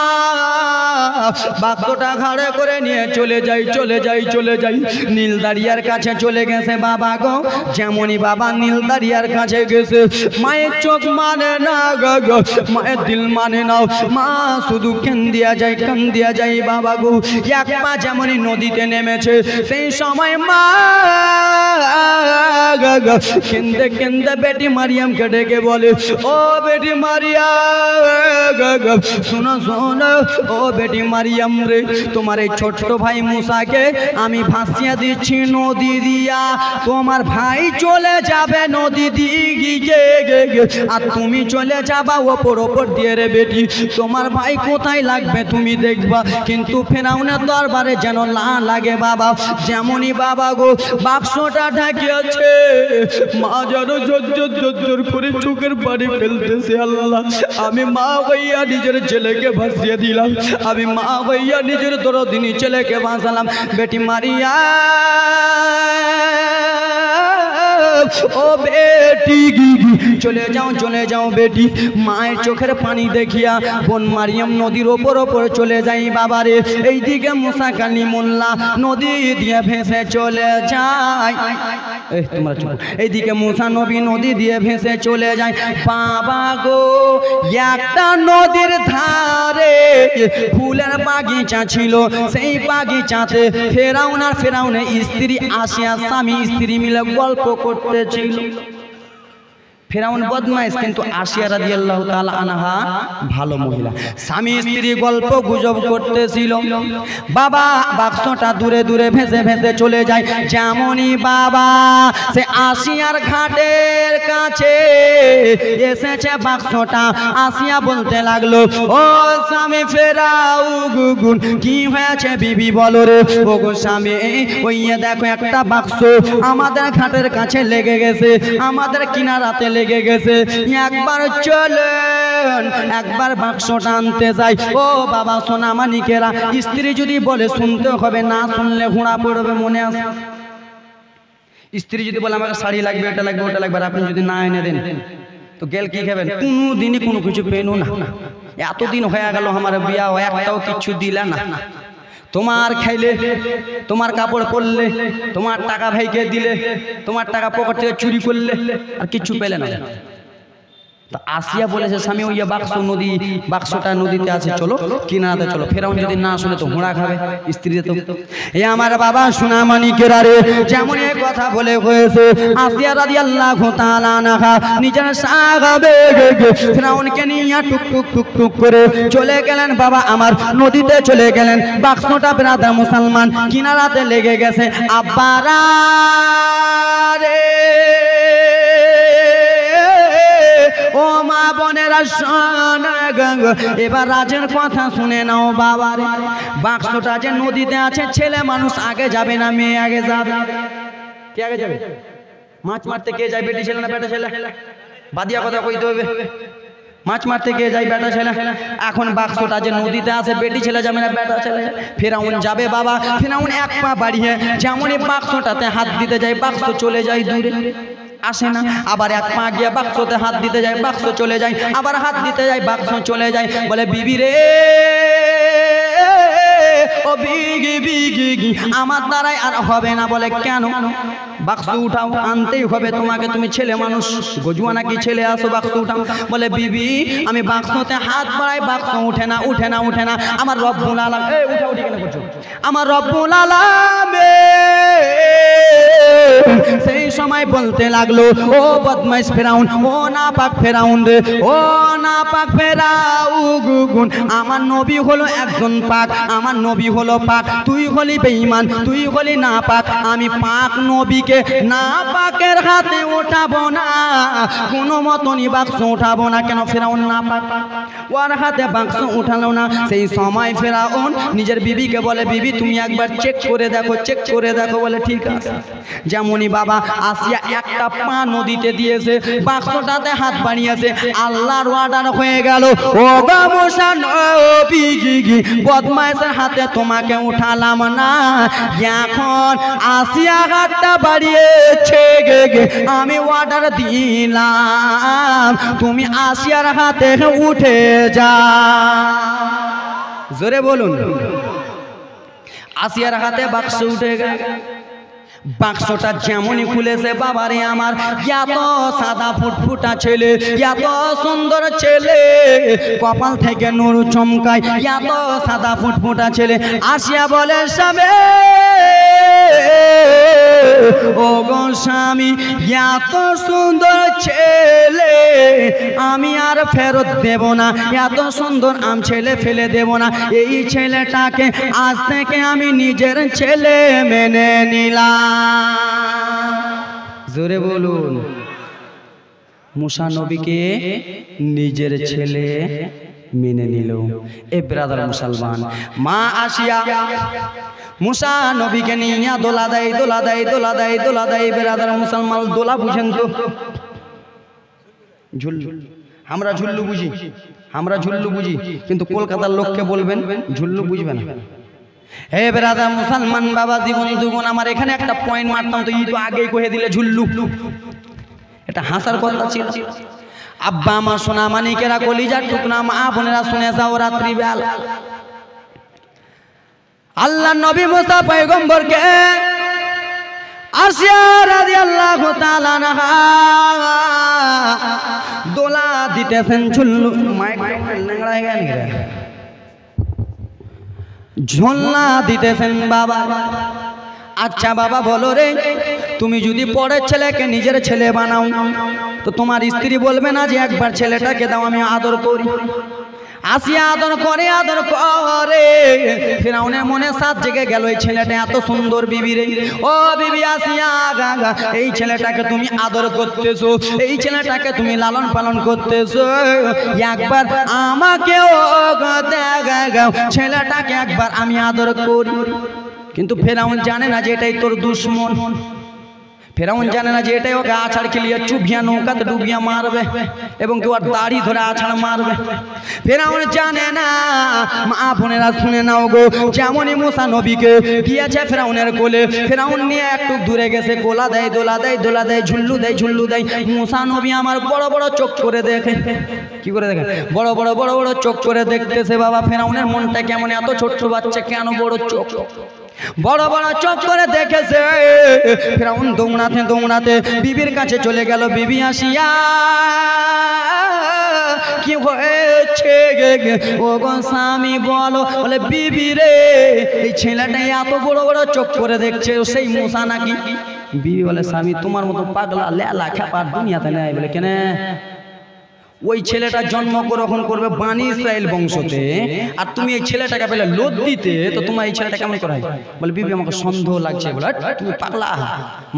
বাক্সটা ঘাড়ে করে নিয়ে চলে যাই, চলে যাই, চলে যাই নীল দারিয়ার কাছে চলে গেছে। বাবা গো, যেমনই বাবা নীল দারিয়ার কাছে গেছে, মায়ের চোখ মানে না গো, মায়ের দিল মানে না, মা শুধু কান্দিয়া যায়, কান্দিয়া যায়। বাবা গো, এক পা যেমনই নদীতে নেমেছে, সেই সময় মা কেন্দে কেন্দে বেটি মারিয়ামকে ডেকে বলে, ও বেটি মারিয়াম, শোনো শোনো, ও বেটি মারিয়াম রে, তোমার এই ছোট্ট ভাই মুসাকে আমি ভাসিয়ে দিচ্ছি নদী দিয়া, তোমার ভাই চলে যাবে নদী দিকে, আর তুমি চলে যাবা ওপর ওপর দিয়ে রে বেটি। তোমার ভাই কোথায় লাগবে তুমি দেখবা, কিন্তু ফেরাউনের দরবারে যেন না লাগে বাবা। যেমনই বাবা গো বাক্সটা ঢাকিয়েছে, মা যেন জোর করে চোখের পানি ফেলতেছে। আল্লাহ, আমি মা ভাইয়া নিজের ছেলেকে ভাসিয়ে দিলাম, আমি মা ভাইয়া নিজের দরদিনী ছেলেকে ভাসালাম। বেটি মারিয়া ও বেটি চলে যাও বেটি। মায়ের চোখের পানি দেখিয়া বোন মারিয়াম নদীর ওপর চলে যাই বাবারে। এইদিকে মুসা কালিমুল্লাহ নদী দিয়ে ভেসে চলে যায়। তোমরা চুপ। এইদিকে মুসা নবী নদী দিয়ে ভেসে চলে যায়। বাবা গো, একটা নদীর ধারে ফুলের বাগিচা ছিল। সেই বাগিচাতে ফেরাউনের স্ত্রী আসিয়া স্বামী স্ত্রী মিলে গল্প করতেছিল। ফেরাউন বদমাইশ, কিন্তু আসিয়া রাদিয়াল্লাহু তাআলা আনহা ভালো মহিলা। স্বামী স্ত্রী গল্প গুজব করতেছিল। বাবা বাক্সটা দূরে দূরে ভেসে ভেসে চলে যায়। যেমনই বাবা সে আসিয়ার ঘাটের কাছে এসেছে বাক্সটা, আসিয়া বলতে লাগলো, ও স্বামী ফেরাউন, কি হয়েছে বিবি বলো রে। ও গো স্বামী, ওই দেখো একটা বাক্স আমাদের ঘাটের কাছে লেগে গেছে, আমাদের কিনারাতে লেগে গেছে। একবার চলেন, একবার বাক্সটা আনতে যাই। ও বাবা সোনা মানিকেরা, স্ত্রী যদি বলে শুনতে হবে, না শুনলে ঘোড়া পড়বে। মনে আছে, স্ত্রী যদি বলে আমাকে শাড়ি লাগবে, এটা লাগবে, ওটা লাগবে, আর আপনি যদি না এনে দেন তো গেল কি খাবেন? কোনোদিনই কোনো কিছু পেনু না। এতদিন হয়ে গেল আমার বিয়া, একটাও কিছু দিলে না। তোমার খাইলে, তোমার কাপড় পরলে, তোমার টাকা ভাইকে দিলে, তোমার টাকা পকেট থেকে চুরি করলে, আর কিচ্ছু পেলে না। তা আসিয়া বলেছে, স্বামী ওই বাক্সটা নদীতে আছে, চলো কিনারাতে চলো। ফেরাউন যদি না শুনে তো ঘোড়া খাবে স্ত্রী। তো এ আমার বাবা সোনা মানিকেরা রে, যেমন এই কথা বলে হয়েছে, আসিয়া রাদিয়াল্লাহু তাআলা আনহা নিজের সাহাবে ফেরাউনকে নিয়ে টুক টুক টুক টুক করে চলে গেলেন। বাবা আমার নদীতে চলে গেলেন। বাক্সটা ব্রাদার মুসলমান কিনারাতে লেগে গেছে। আব্বারা রে, ও মা বোনেরা শোনো, এবার রাজের কথা শুনে নাও বাবারে। বাক্সটা যে নদীতে আছে, ছেলে মানুষ আগে যাবে না মেয়ে আগে যাবে? কে আগে যাবে? মাছ মারতে কে যায়, বেটি ছেলে না বেটা ছেলে? বাদিয়া কথা কইতে হবে। মাছ মারতে কে যায়, বেটা ছেলে। এখন বাক্সটা যে নদীতে আছে, বেটি ছেলে যাবে না বেটা ছেলে? ফেরাউন যাবে বাবা। ফেরাউন এক পা বাড়িয়ে যেমনই বাক্সটাতে হাত দিতে যায়, বাক্স চলে যায় দূরে, আসে না। আবার এক পা গিয়ে বাক্সতে হাত দিতে যায়, বাক্স চলে যায়। আবার হাত দিতে যায়, বাক্স চলে যায়। বলে বিবি রে, ও বিগি আমার দ্বারাই আর হবে না। বলে কেন? বাক্স উঠাও, আনতেই হবে তোমাকে, তুমি ছেলে মানুষ, গজুয়া নাকি ছেলে, আসো বাক্স উঠাও। বলে বিবি আমি বাক্সতে হাত বাড়াই, বাক্স উঠে না, উঠে না, উঠে না। আমার রব্বুল আলাম, উঠা উঠি কেন করছো? আমার রব্বুল আলামিন সেই সময় বলতে লাগলো, ও বদমাইশ ফেরাউন, ও না পাক ফেরাউন রে, ও না পাক ফেরাউন, আমার নবী হলো একজন পাক, আমার নবী হলো পাক, তুই হলি বেঈমান, তুই হলি না পাক। আমি পাক নবীকে না পাকের হাতে উঠাবো না, কোনো মতনই বাক্স উঠাবো না। কেন? ফেরাউন না পাক, ওর হাতে বাক্স উঠালো না। সেই সময় ফেরাউন নিজের বিবিকে বলে, বিবি তুমি একবার চেক করে দেখো, চেক করে দেখো। বলে ঠিক আছে। যেমনই বাবা আসিয়া একটা পা নদীতে দিয়েছে, বাক্সটাতে হাত বাড়িয়েছে, আল্লাহর অর্ডার হয়ে গেল, ও গো মুসা নবী, বদমাইশের হাতে তোমাকে উঠালাম না, এখন আসিয়া হাতটা বাড়িয়েছে, আমি অর্ডার দিলাম তুমি আসিয়ার হাতে উঠে যা। জোরে বলুন। আসিয়ার হাতে বাক্স উঠে গেল। বাক্সটা যেমনই খুলেছে বাবারে আমার, এত সাদা ফুটফুটা ছেলে, এত সুন্দর ছেলে, কপাল থেকে নূর চমকায়, এত সাদা ফুটফুটা ছেলে। আসিয়া বলে, স্বামী ও গো স্বামী, এত সুন্দর ছেলে আমি আর ফেরত দেব না, এত সুন্দর ছেলে ফেলে দেব না। এই ছেলেটাকে আজ থেকে আমি নিজের ছেলে মেনে নিলাম। জোরে বলুন। মুসা নবীকে নিজের ছেলে মেনে নিল। এ ব্রাদার মুসলমান, মা আসিয়া মুসা নবীকে নিয়ে দোলা দেয়, দোলা দেয়, দোলা দেয়, দোলা দেয়। ব্রাদার মুসলমান, দোলা বুঝেন তো? ঝুল্লু, আমরা ঝুল্লু বুঝি, আমরা ঝুল্লু বুঝি, কিন্তু কলকাতার লোককে বলবেন ঝুল্লু বুঝবে না। হে ব্রাদার মুসলমান বাবা, জীবন দুগুণ, আমার এখানে একটা পয়েন্ট মারতাম তো ই তো আগেই কহে দিলে ঝুল্লু। এটা হাসার কথা ছিল। আব্বা মা সোনা মানিকেরা কলিজার টুকরা মা বোনেরা শুনে যাও রাত্রি বেলা আল্লাহ নবী মুসা পয়গম্বরকে আসিয়া রাদিয়াল্লাহু তাআলা আনহা দোলা দিতেছেন ঝুল্লু মাইক ল্যাংড়া হয়ে গেল রে ঝোলনা দিতেছেন বাবা। আচ্ছা বাবা বলো রে, তুমি যদি পরের ছেলেকে নিজের ছেলে বানাও তো তোমার স্ত্রী বলবে না যে একবার ছেলেটাকে দাও আমি আদর করি? আসিয়া আদর করে ফিরাউনের মনে সাত জেগে গেল, এই ছেলেটা এত সুন্দর বিবি রে, ও বিবি আসিয়া গাগা, এই ছেলেটাকে তুমি আদর করতেছো, এই ছেলেটাকে তুমি লালন পালন করতেছো, একবার আমাকেও গাও ছেলেটাকে একবার আমি আদর করি। কিন্তু ফিরাউন জানে না যে এটাই তোর দুশ্মন, ফেরাউন জানে না যে এটাই ওকে আছাড় খেলিয়ে চুবিয়া নৌকাতে ডুবিয়া মারবে এবং কেউ আর দাড়ি ধরে আছাড় মারবে। ফেরাউন জানে না। মা বোনেরা শুনে নাও গো, যেমনই মুসা নবীকে দিয়েছে ফেরাউনের কোলে, ফেরাউন নিয়ে একটু দূরে গেছে, গোলা দেয় দোলা দেয় দোলা দেয় ঝুল্লু দেয় ঝুল্লু দেয়। মুসা নবী আমার বড় বড় চোখ করে দেখে, কি করে দেখে? বড় বড় বড় বড় চোখ করে দেখতেছে। বাবা ফেরাউনের মনটা কেমন, এত ছোট্ট বাচ্চা কেন বড় চোখ, বড় বড় চোখ করে দেখেছে। ফেরাউন দৌড়াতে দৌড়াতে বিবির কাছে চলে গেল। বিবি আসিয়া কি হয়েছে ও গো স্বামী বলো? বলে বিবি রে, এই ছেলেটা এত বড় বড় চোখ করে দেখছে, সেই মুসা নাকি? বিবি বলে স্বামী তোমার মতো পাগলা লেলা খেপার দুনিয়াতে নেই। বলে কেন? ওই ছেলেটা জন্ম গ্রহণ করবে বানি ইসরায়েল বংশতে, আর তুমি এই ছেলেটাকে পেলে লোদ দিতে, তো তোমার এই ছেলেটা কেমন করে? বলে বিবি আমাকে সন্দেহ লাগছে। বলে তুমি পাগলা।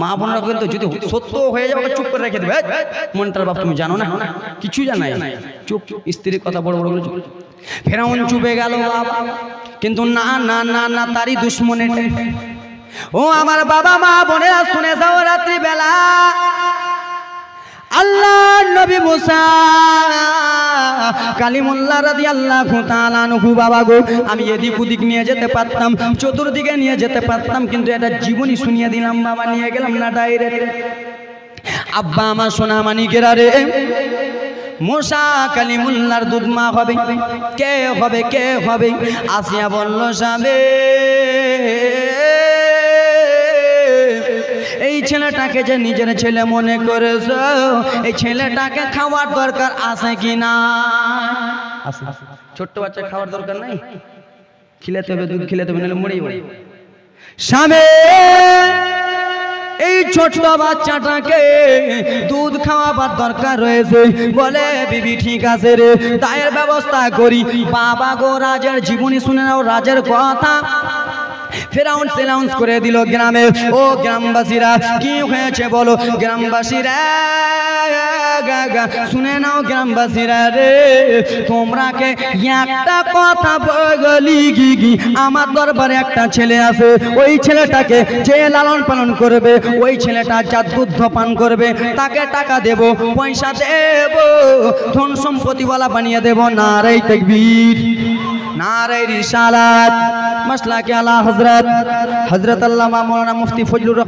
মা বোনরা কিন্তু যদি সত্য হয়ে যাবে চুপ করে রেখে দেবে, মনটার বাপ তুমি জানো না, কিছু জানাই চুপ, স্ত্রীর কথা বড় বড় চুপ। ফেরাউন চুপে গেল বাবা, কিন্তু না না না না, তারই দুশ্মন এটা। ও আমার বাবা মা বোনেরা শুনে যাও, রাত্রি বেলা আল্লাহ নবী মুসা কালিমুল্লাহ রাদিয়াল্লাহু তাআলা আনহু বাবা গো, আমি এদিক ওদিক নিয়ে যেতে পারতাম, চতুর্দিকে নিয়ে যেতে পারতাম, কিন্তু এটা জীবনী শুনিয়ে দিলাম বাবা, নিয়ে গেলাম না ডাইরেক্ট। আব্বা আমার সোনা মানিকেরা রে, মুসা কালিমুল্লাহর দুধ মা হবে, কে হবে কে হবে? আসিয়া বলল সাবে এই ছেলেটাকে যে নিজের ছেলে মনে করেছ, এই ছেলেটাকে খাওয়ার দরকার আছে কি না? ছোট্ট বাচ্চা খাওয়ার দরকার নাই, খিলাতে হবে, দুধ খিলাতে হবে, নাহলে মরেই যাবে। স্বামী এই ছোট্ট বাচ্চাটাকে দুধ খাওয়াবার দরকার রয়েছে। বলে বিবি ঠিক আছে রে, দায়ের ব্যবস্থা করি। বাবা গো, রাজার জীবনী শুনে নাও, রাজার কথা। ফেরাউন সেলাউন্স করে দিল গ্রামে। ও গ্রামবাসীরা, কি হয়েছে বলো? গ্রামবাসীরা শুনে নাও, গ্রামবাসীরা রে, তোমরাকে একটা কথা বলি গি, আমার দরবারে একটা ছেলে আছে, ওই ছেলেটাকে যে লালন পালন করবে, ওই ছেলেটা যা দুধ পান করবে, তাকে টাকা দেব, পয়সা দেব, ধন সম্পত্তিওয়ালা বানিয়ে দেব। নারে তাকবীর, নারে রিসালাত, মাসলাকে আলা হযরত আল্লামা মাওলানা মুফতি ফজলুর